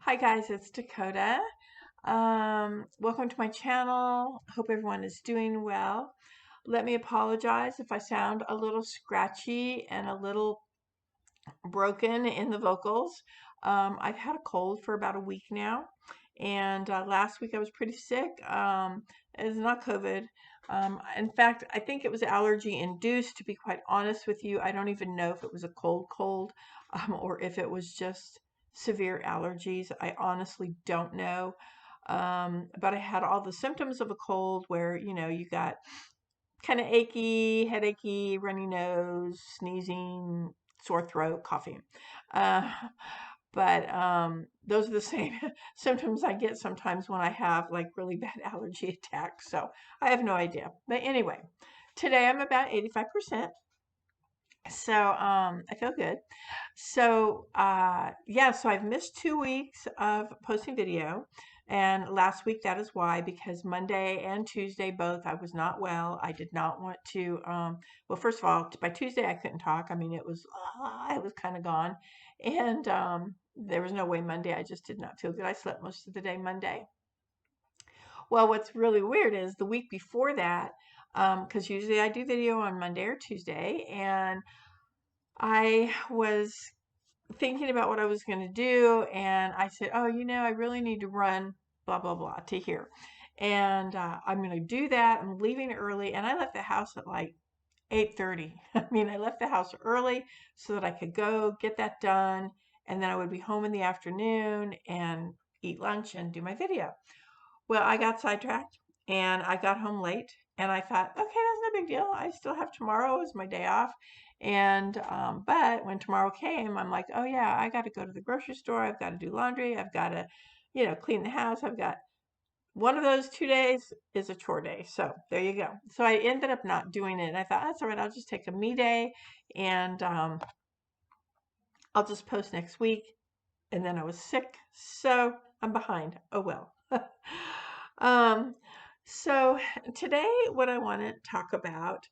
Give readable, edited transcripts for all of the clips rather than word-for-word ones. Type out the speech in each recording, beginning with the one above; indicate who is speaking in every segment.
Speaker 1: Hi guys, it's Dakota. Welcome to my channel. Hope everyone is doing well. Let me apologize if I sound a little scratchy and a little broken in the vocals. I've had a cold for about a week now, and last week I was pretty sick. It's not COVID. In fact, I think it was allergy induced, to be quite honest with you. I don't even know if it was a cold, or if it was just severe allergies. I honestly don't know. But I had all the symptoms of a cold where, you got kind of achy, headachy, runny nose, sneezing, sore throat, coughing. Uh, but those are the same symptoms I get sometimes when I have like really bad allergy attacks. So I have no idea. But anyway, today I'm about 85%. So I feel good. So yeah, so I've missed 2 weeks of posting video. And last week that is why, because Monday and Tuesday both I was not well. I did not want to well, first of all, by Tuesday I couldn't talk. I mean, I was kind of gone. And there was no way Monday. I just did not feel good. I slept most of the day Monday. Well, what's really weird is the week before that, because usually I do video on Monday or Tuesday, and I was thinking about what I was going to do, and I said, "Oh, I really need to run blah blah blah to here," and I'm going to do that. I'm leaving early, and I left the house at like 8:30. I mean, I left the house early so that I could go get that done, and then I would be home in the afternoon and eat lunch and do my video. Well, I got sidetracked and I got home late, and I thought, okay, that's no big deal. I still have tomorrow as my day off. And but when tomorrow came, I'm like, oh yeah, I got to go to the grocery store. I've got to do laundry. I've got to, clean the house. I've got one of those 2 days is a chore day. So there you go. So I ended up not doing it. And I thought, that's all right. I'll just take a me day, and I'll just post next week. And then I was sick, so I'm behind. Oh well. um, so today, what I want to talk about,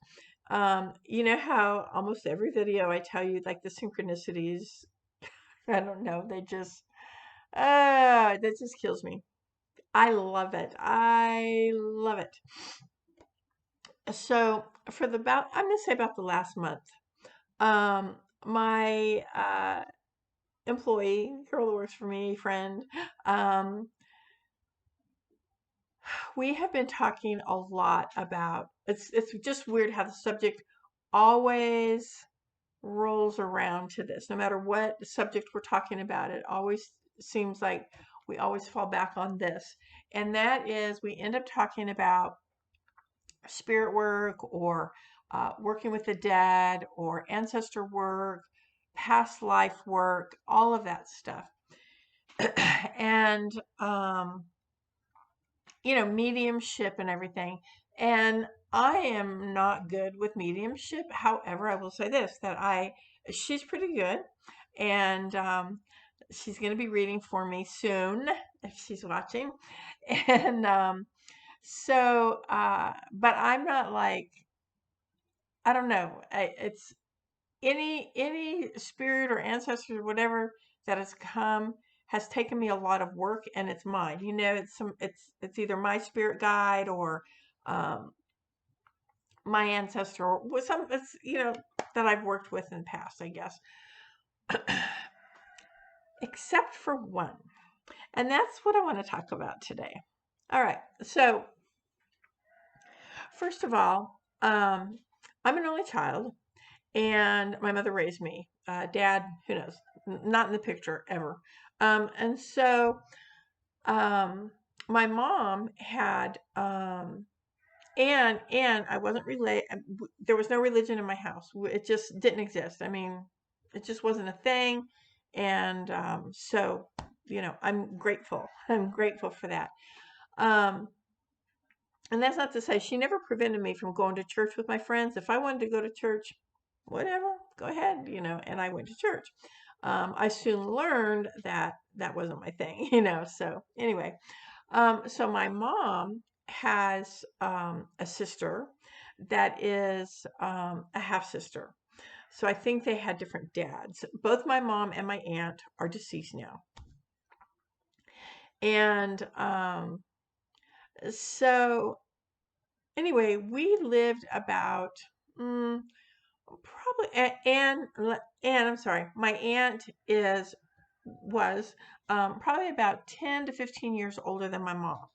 Speaker 1: you know how almost every video I tell you like the synchronicities. I don't know. That just kills me. I love it. I love it. So I'm gonna say about the last month, my employee, girl that works for me, friend, um, we have been talking a lot about it's just weird how the subject always rolls around to this. No matter what subject we're talking about, it always seems like we always fall back on this. And that is we end up talking about spirit work, or working with the dead, or ancestor work, past life work, all of that stuff. And mediumship and everything. And I am not good with mediumship. However, I will say this, she's pretty good. And she's going to be reading for me soon if she's watching. And but I'm not like, I don't know. It's any spirit or ancestors or whatever that has come has taken me a lot of work, and it's mine. It's either my spirit guide, or um, my ancestor, or with some it's that I've worked with in the past, I guess. Except for one, and that's what I want to talk about today. All right. So first of all, I'm an only child, and my mother raised me. Dad, who knows, not in the picture ever. And so my mom had and I wasn't related. There was no religion in my house. It just didn't exist. I mean, it just wasn't a thing. And so I'm grateful. I'm grateful for that. Um, and that's not to say she never prevented me from going to church with my friends. If I wanted to go to church, whatever, go ahead, and I went to church. I soon learned that that wasn't my thing, So anyway, so my mom has a sister that is a half sister. So I think they had different dads. Both my mom and my aunt are deceased now. And so anyway, we lived about probably and I'm sorry, my aunt was probably about 10 to 15 years older than my mom.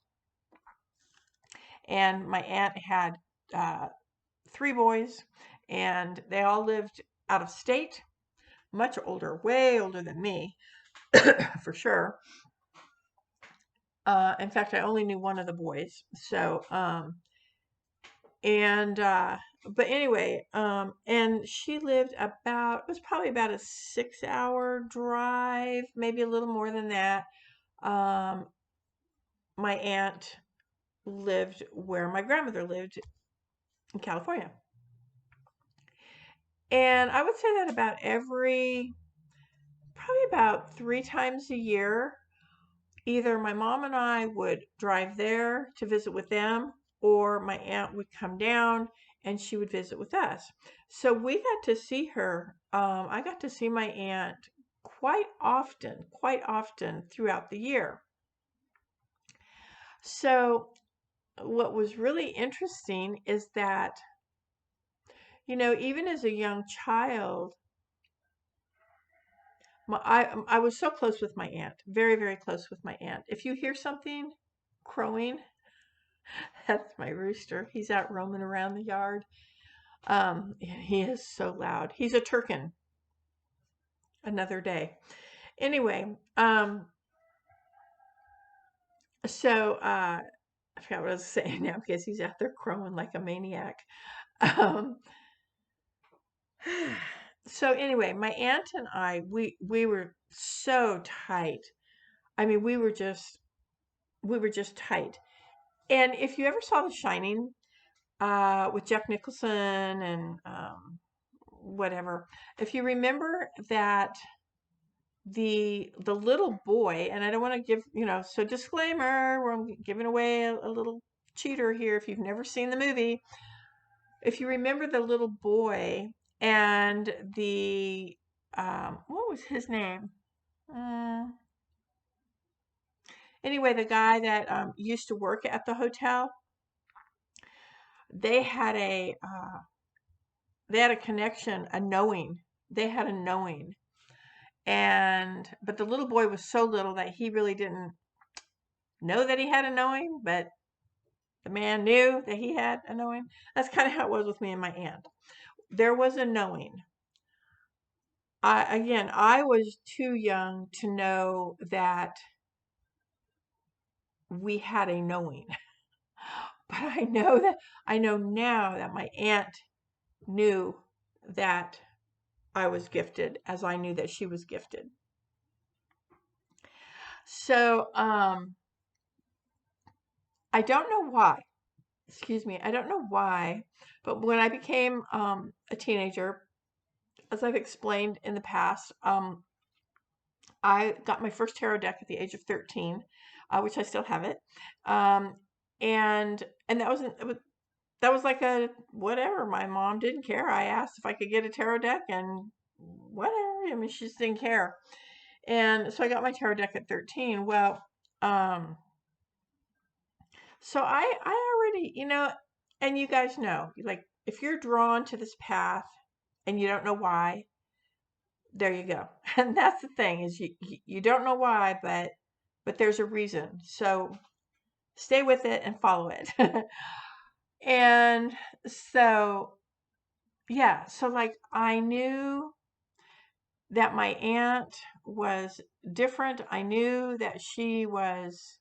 Speaker 1: And my aunt had uh, three boys, and they all lived out of state, much older, way older than me, for sure. In fact, I only knew one of the boys. So, and, but anyway, and she lived about, it was probably about a 6 hour drive, maybe a little more than that. Um, my aunt lived where my grandmother lived in California. And I would say that probably about 3 times a year, either my mom and I would drive there to visit with them, or my aunt would come down and she would visit with us. So we got to see her. I got to see my aunt quite often throughout the year. So what was really interesting is that, even as a young child, I was so close with my aunt, very, very close with my aunt. If you hear something crowing, that's my rooster. He's out roaming around the yard. He is so loud. He's a Turkin. Another day. Anyway, so I forgot what I was saying now because he's out there crowing like a maniac. Um, so anyway, my aunt and I, we were so tight. I mean, we were just tight. And if you ever saw The Shining, with Jack Nicholson and whatever, if you remember that the little boy, and I don't want to give, so disclaimer, I'm giving away a little cheater here if you've never seen the movie. If you remember the little boy and what was his name? Anyway, the guy that used to work at the hotel, they had a connection, a knowing. They had a knowing. But the little boy was so little that he really didn't know that he had a knowing, but the man knew that he had a knowing. That's kind of how it was with me and my aunt. There was a knowing. I was too young to know that we had a knowing. But I know now that my aunt knew that I was gifted as I knew that she was gifted. So, I don't know why. Excuse me. I don't know why, but when I became a teenager, as I've explained in the past, I got my first tarot deck at the age of 13, which I still have it. Um, and that was like a whatever. My mom didn't care. I asked if I could get a tarot deck and whatever. I mean, she just didn't care. And so I got my tarot deck at 13. Well, um, so I already, and you guys know, like if you're drawn to this path and you don't know why, there you go. And that's the thing is you don't know why, but there's a reason. So stay with it and follow it. And so yeah, so like I knew that my aunt was different. I knew that she was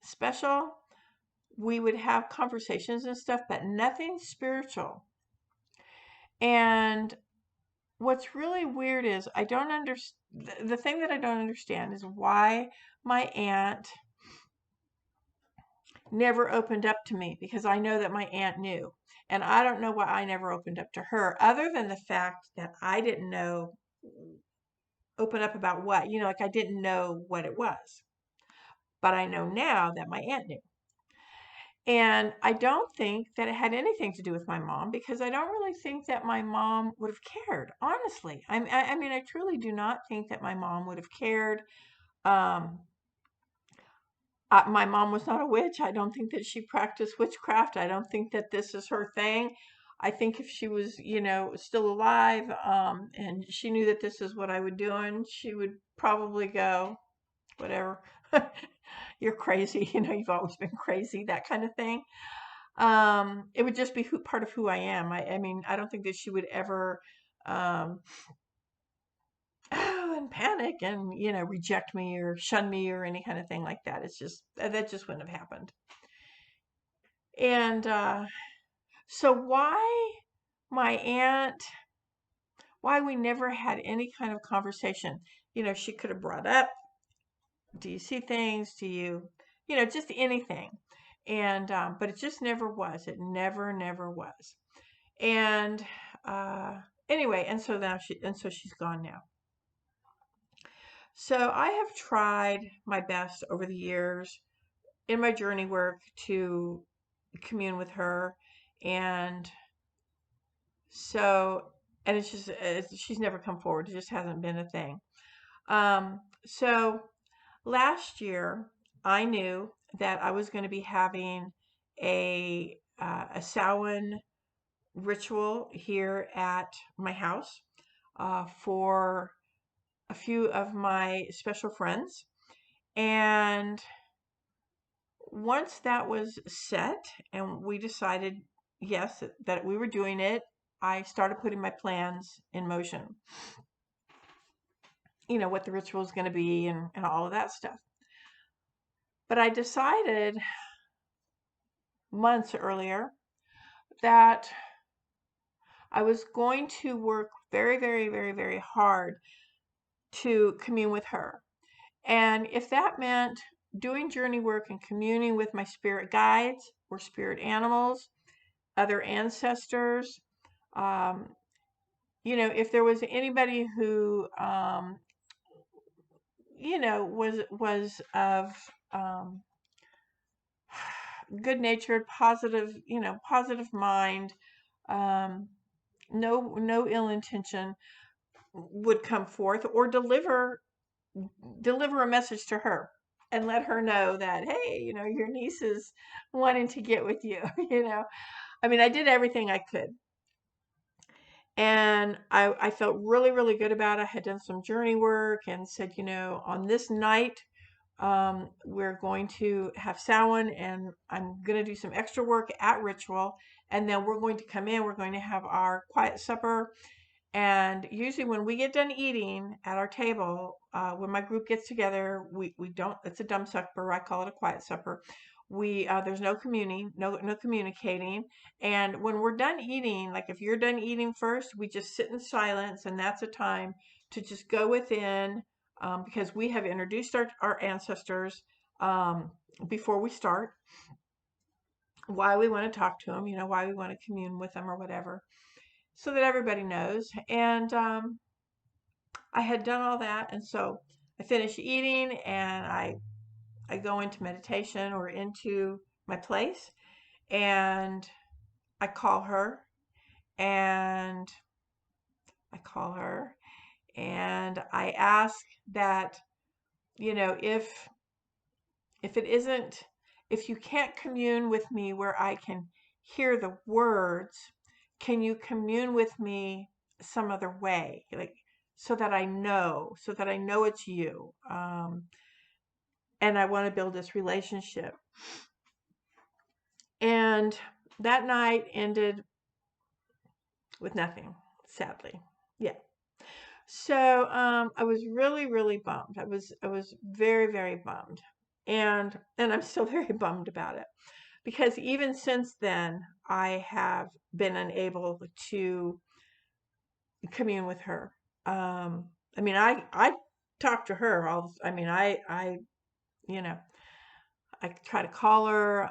Speaker 1: special. We would have conversations and stuff, but nothing spiritual. And what's really weird is I don't understand. The thing that I don't understand is why my aunt never opened up to me, because I know that my aunt knew. And I don't know why I never opened up to her, other than the fact that I didn't know, open up about what, like I didn't know what it was. But I know now that my aunt knew. And I don't think that it had anything to do with my mom, because I don't really think that my mom would have cared, honestly. I mean, I truly do not think that my mom would have cared. Um, My mom was not a witch. I don't think that she practiced witchcraft. I don't think that this is her thing. I think if she was, still alive, and she knew that this is what I would do, and she would probably go, whatever, you're crazy. You've always been crazy, that kind of thing. It would just be part of who I am. I mean, I don't think that she would ever, um, and panic and, reject me or shun me or any kind of thing like that. It's just, that just wouldn't have happened. And so my aunt, why we never had any kind of conversation. She could have brought up, do you see things? Do you, just anything. And, but it just never was. It never was. And, uh, anyway, and so she's gone now. So I have tried my best over the years in my journey work to commune with her. And so, and she's never come forward. It just hasn't been a thing. So last year, I knew that I was going to be having a Samhain ritual here at my house for a few of my special friends. And once that was set and we decided, yes, that we were doing it, I started putting my plans in motion. What the ritual is going to be and all of that stuff. But I decided months earlier that I was going to work very, very, very, very hard to commune with her. And if that meant doing journey work and communing with my spirit guides or spirit animals, other ancestors, um, if there was anybody who, was of good-natured, positive mind, um, no ill intention would come forth or deliver a message to her and let her know that, hey, your niece is wanting to get with you. I mean, I did everything I could. And I felt really, really good about it. I had done some journey work and said, on this night, we're going to have Samhain and I'm going to do some extra work at Ritual. And then we're going to come in, we're going to have our quiet supper. And usually when we get done eating at our table, when my group gets together, we don't, it's a dumb supper. I call it a quiet supper. There's no communing, no communicating. And when we're done eating, like if you're done eating first, we just sit in silence, and that's a time to just go within, because we have introduced our ancestors before we start, why we want to talk to them, why we want to commune with them or whatever, so that everybody knows. And I had done all that, and so I finish eating and I go into meditation or into my place, and I call her and I call her and I ask that, if it isn't, if you can't commune with me where I can hear the words, can you commune with me some other way? Like, so that I know it's you. And I want to build this relationship. And that night ended with nothing, sadly. Yeah. So I was really, really bummed. I was very, very bummed. And I'm still very bummed about it. Because even since then, I have been unable to commune with her. I mean, I talk to her I mean, you know, I try to call her,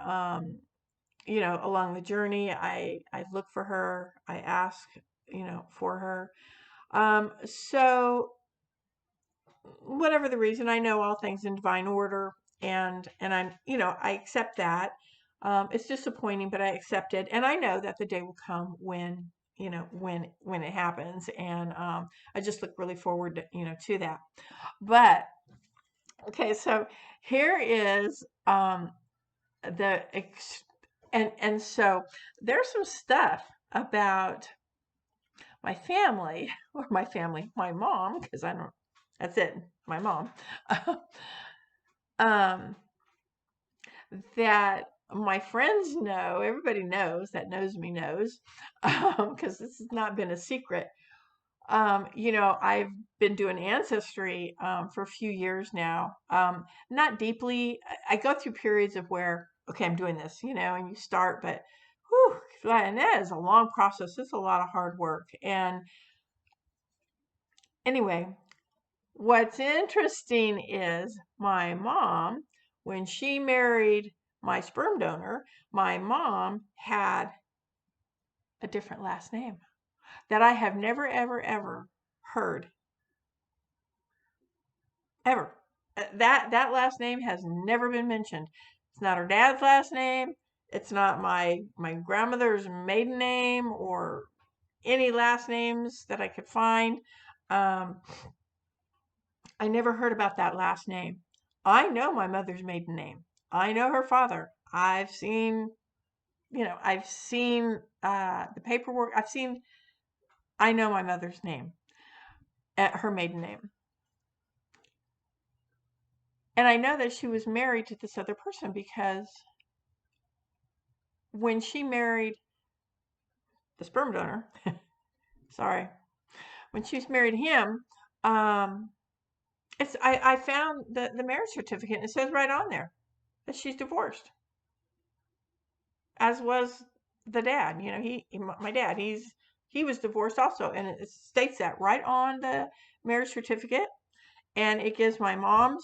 Speaker 1: along the journey. I look for her. I ask, for her. So whatever the reason, I know all things in divine order, and I'm, I accept that. It's disappointing, but I accept it, and I know that the day will come when, when it happens, and I just look really forward to, to that. But okay, so here is the and so there's some stuff about my family, or my mom, because I don't, that's it, my mom, um, that my friends know, everybody knows, that knows me knows, because this has not been a secret. I've been doing ancestry for a few years now. Not deeply. I go through periods of where, okay, I'm doing this, and you start, but whew, and that is a long process. It's a lot of hard work. And anyway, what's interesting is my mom, when she married my sperm donor, my mom had a different last name that I have never, ever, ever heard ever. That last name has never been mentioned. It's not her dad's last name. It's not my grandmother's maiden name or any last names that I could find. Um, I never heard about that last name. I know my mother's maiden name. I know her father. I've seen the paperwork. I know my mother's name, her maiden name. And I know that she was married to this other person because when she married the sperm donor, sorry, when she was married to him, um, I found the marriage certificate, and it says right on there that she's divorced, as was the dad. My dad, he was divorced also, and it states that right on the marriage certificate, and it gives my mom's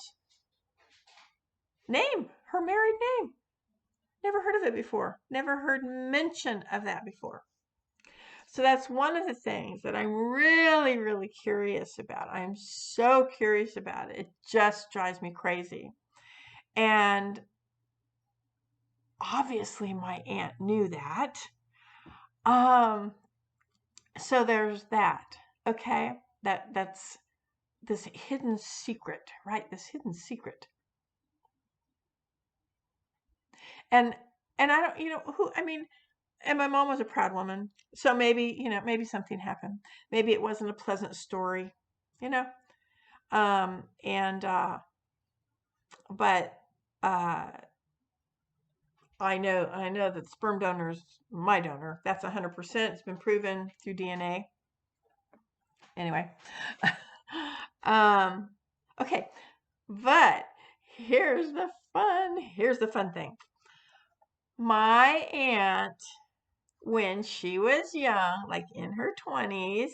Speaker 1: name, her married name. Never heard of it before. Never heard mention of that before. So that's one of the things that I'm really, really curious about. I'm so curious about it. It just drives me crazy. And obviously my aunt knew that. Um, so there's that. Okay? That's this hidden secret, right? This hidden secret. And and I don't, who, I mean, and my mom was a proud woman. So maybe something happened. Maybe it wasn't a pleasant story, you know? And but uh I know that sperm donor's my donor. That's 100%. It's been proven through DNA. Anyway. um okay, but here's the fun thing. My aunt, when she was young, like in her 20s,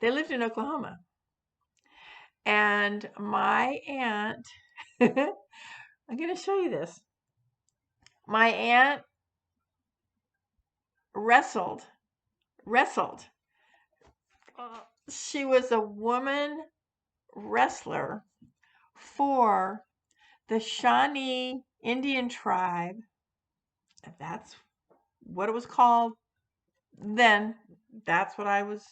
Speaker 1: they lived in Oklahoma. And my aunt, I'm going to show you this. My aunt wrestled. She was a woman wrestler for the Shawnee Indian tribe. That's what it was called then. That's what I was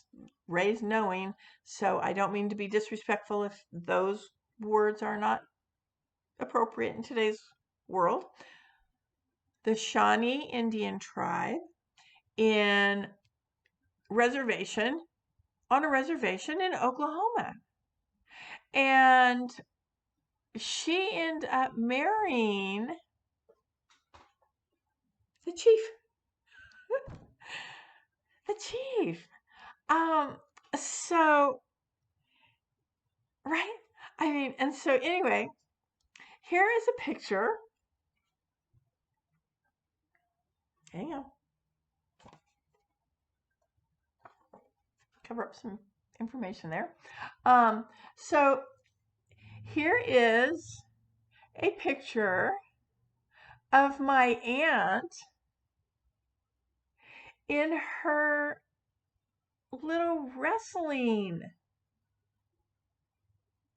Speaker 1: raised knowing. So I don't mean to be disrespectful if those words are not appropriate in today's world. The Shawnee Indian tribe in reservation on a reservation in Oklahoma. And she ended up marrying the chief. The chief. Um, so, right? I mean, and so anyway, here is a picture. Hang on. Cover up some information there. So here is a picture of my aunt in her little wrestling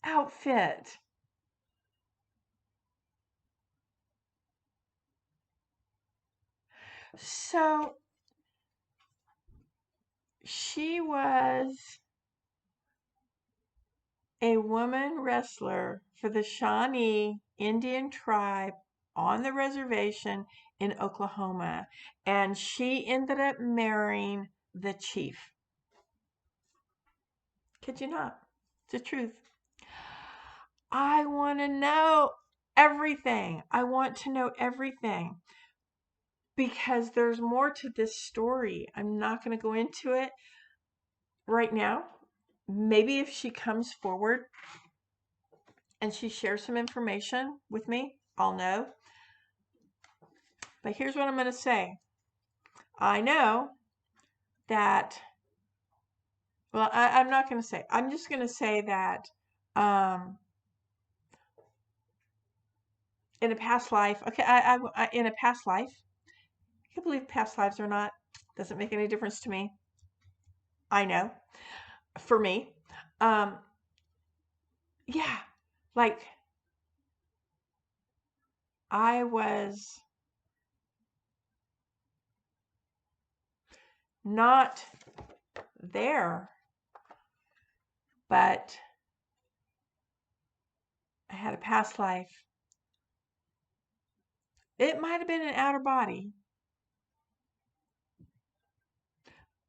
Speaker 1: outfit. So she was a woman wrestler for the Shawnee Indian tribe on the reservation in Oklahoma, and she ended up marrying the chief. Kid you not. It's the truth. I want to know everything. I want to know everything because there's more to this story. I'm not going to go into it right now. Maybe if she comes forward and she shares some information with me, I'll know. But here's what I'm going to say. I know that, well, I'm not going to say. I'm just going to say that in a past life, okay, in a past life, I can't believe past lives or not. Doesn't make any difference to me. I know. For me. Um, yeah, like I was not there, but I had a past life. It might have been an outer body,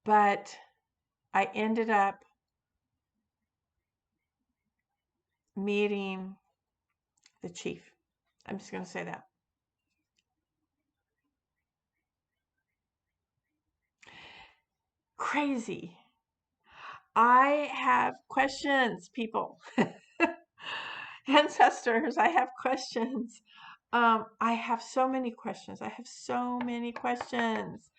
Speaker 1: but I ended up meeting the chief. I'm just going to say that. Crazy. I have questions, people. Ancestors, I have questions. I have so many questions. I have so many questions.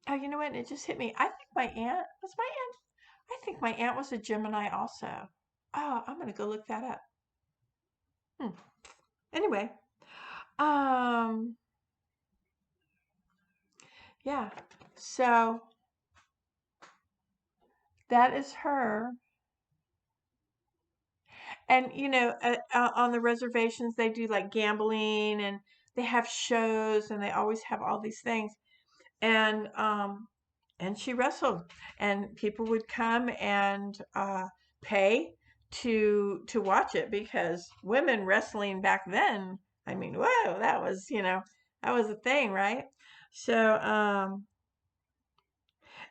Speaker 1: Oh, you know what? It just hit me. I think my aunt was my aunt. I think my aunt was a Gemini also. Oh, I'm gonna go look that up. Hmm. Anyway, um, yeah. So that is her. And on the reservations they do like gambling and they have shows and they always have all these things. And she wrestled, and people would come and pay to watch it because women wrestling back then, I mean, whoa, that was a thing, right? So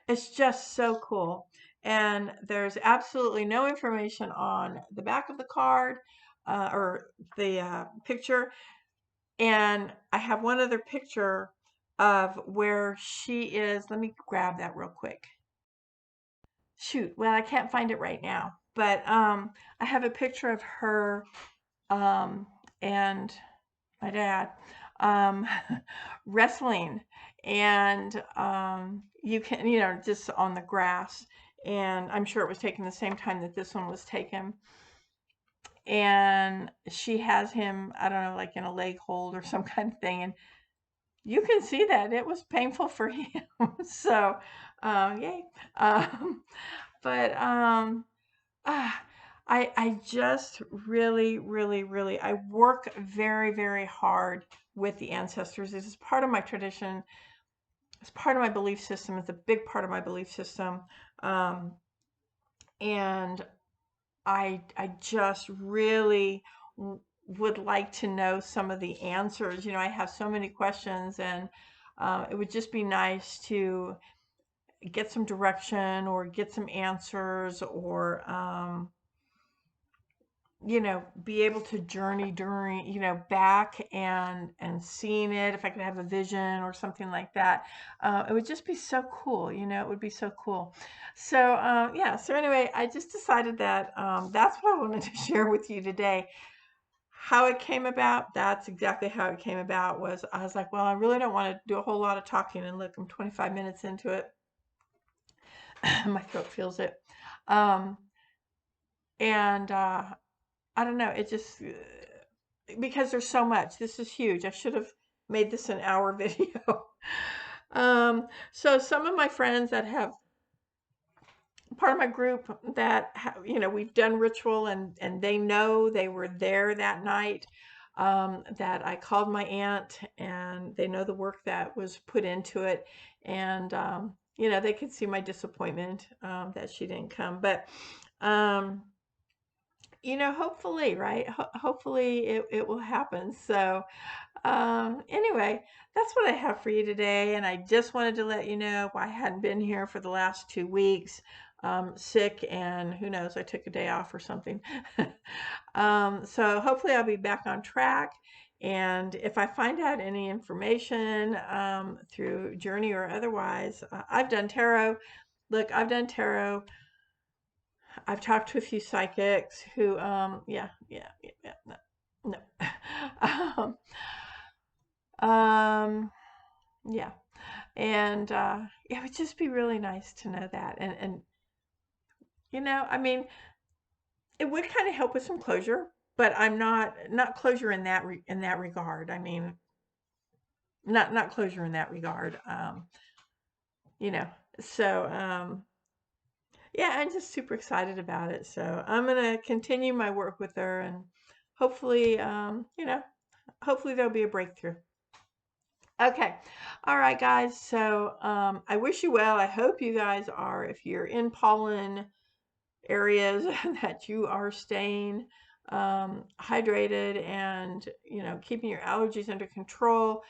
Speaker 1: it's just so cool. And there's absolutely no information on the back of the card or the picture. And I have one other picture of where she is. Let me grab that real quick. Shoot, well, I can't find it right now. But I have a picture of her and my dad um, wrestling. And you can, just on the grass. And I'm sure it was taken the same time that this one was taken. And she has him, I don't know, like in a leg hold or some kind of thing. And you can see that it was painful for him. So, yay. But ah, I just really, really, really, I work very, very hard with the ancestors. This is part of my tradition. It's part of my belief system. It's a big part of my belief system. Um, and I just really would like to know some of the answers. I have so many questions, and it would just be nice to get some direction or get some answers or be able to journey during, back and seeing it, if I could have a vision or something like that. It would just be so cool, it would be so cool. So, yeah, so anyway, I just decided that that's what I wanted to share with you today. How it came about, that's exactly how it came about. I was like, well, I really don't want to do a whole lot of talking, and look, I'm 25 minutes into it. My throat feels it. Um, and I don't know, it just because there's so much. This is huge. I should have made this an hour video. So some of my friends that have part of my group that we've done ritual and they know they were there that night. That I called my aunt and they know the work that was put into it. And you know, they could see my disappointment that she didn't come. But um, you know, hopefully, right? Hopefully it will happen. So anyway, that's what I have for you today. And I just wanted to let you know I hadn't been here for the last 2 weeks, sick, and who knows, I took a day off or something. So hopefully I'll be back on track. And if I find out any information through Journey or otherwise, I've done tarot. Look, I've done tarot. I've talked to a few psychics who, yeah, no, no. um, yeah. And it would just be really nice to know that. And you know, I mean, it would kind of help with some closure, but I'm not closure in in that regard. I mean, not closure in that regard. You know, so yeah, I'm just super excited about it. So I'm gonna continue my work with her, and hopefully, you know, hopefully there'll be a breakthrough. Okay. All right, guys. So I wish you well. I hope you guys are, if you're in pollen areas, that you are staying hydrated and, you know, keeping your allergies under control.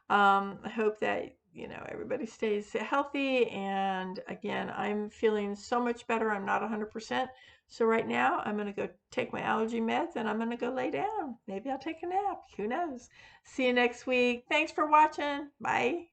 Speaker 1: I hope that, you know, everybody stays healthy. And again, I'm feeling so much better. I'm not 100%. So right now I'm going to go take my allergy meds and I'm going to go lay down. Maybe I'll take a nap. Who knows? See you next week. Thanks for watching. Bye.